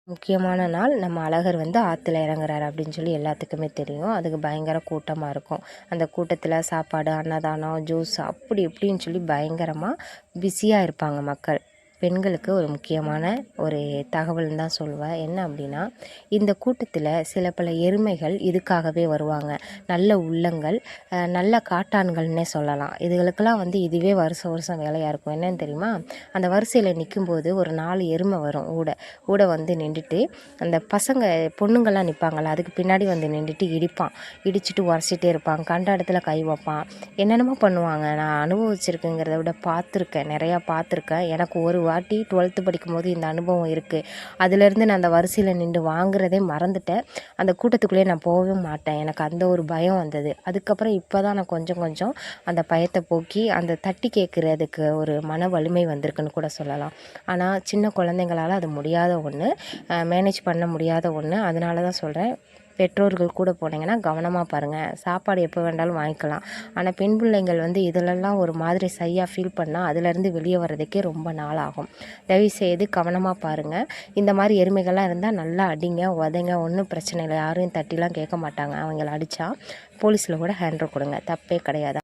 முக்கியமான நாள் நம்ம அழகர் வந்து ஆற்றுல இறங்குறாரு அப்படின்னு சொல்லி எல்லாத்துக்குமே தெரியும். அதுக்கு பயங்கர கூட்டமாக இருக்கும். அந்த கூட்டத்தில் சாப்பாடு, அன்னதானம், ஜூஸ் அப்படி இப்படின்னு சொல்லி பயங்கரமாக பிஸியாக இருப்பாங்க மக்கள். பெண்களுக்கு ஒரு முக்கியமான ஒரு தகவல்னு தான் சொல்லுவேன். என்ன அப்படின்னா, இந்த கூட்டத்தில் சில பல எருமைகள் இதுக்காகவே வருவாங்க. நல்ல உள்ளங்கள், நல்ல காட்டான்கள்னே சொல்லலாம். இதுகளுக்கெல்லாம் வந்து இதுவே வருஷம் வருஷம் வேலையாக இருக்கும். என்னன்னு தெரியுமா? அந்த வரிசையில் நிற்கும்போது ஒரு 4 எருமை வரும் ஊட வந்து நின்றுட்டு, அந்த பசங்க பொண்ணுங்கள்லாம் நிற்பாங்கள்ல, அதுக்கு பின்னாடி வந்து நின்றுட்டு இடிச்சிட்டு உரசிட்டே இருப்பான். கண்ட இடத்துல கை வைப்பான். என்னென்னமோ பண்ணுவாங்க. நான் அனுபவிச்சிருக்கேங்கிறத விட பார்த்துருக்கேன், நிறையா பார்த்துருக்கேன். எனக்கு ஒரு வாட்டி 12th படிக்கும்போது இந்த அனுபவம் இருக்குது. அதுலேருந்து நான் அந்த வரிசையில் நின்று வாங்குறதே மறந்துட்டேன். அந்த கூட்டத்துக்குள்ளேயே நான் போகவே மாட்டேன். எனக்கு அந்த ஒரு பயம் வந்தது. அதுக்கப்புறம் இப்போ தான் நான் கொஞ்சம் கொஞ்சம் அந்த பயத்தை போக்கி அந்த தட்டி கேட்குறதுக்கு ஒரு மன வலிமை வந்திருக்குன்னு கூட சொல்லலாம். ஆனால் சின்ன குழந்தைங்களால் அது முடியாத ஒன்று, மேனேஜ் பண்ண முடியாத ஒன்று. அதனால தான் சொல்கிறேன், பெற்றோர்கள் கூட போனீங்கன்னா கவனமாக பாருங்கள். சாப்பாடு எப்போ வேண்டாலும் வாங்கிக்கலாம். ஆனால் பெண் பிள்ளைங்கள் வந்து இதிலெல்லாம் ஒரு மாதிரி சையாக ஃபீல் பண்ணால் அதுலேருந்து வெளியே வர்றதுக்கே ரொம்ப நாள் ஆகும். தயவுசெய்து கவனமாக பாருங்கள். இந்த மாதிரி எருமைகள்லாம் இருந்தால் நல்லா அடிங்க, உதைங்க, ஒன்றும் பிரச்சனை இல்லை. யாரும் தட்டிலாம் கேட்க மாட்டாங்க. அவங்கள அடித்தா போலீஸில் கூட ஹேண்ட்ரு கொடுங்க, தப்பே கிடையாது.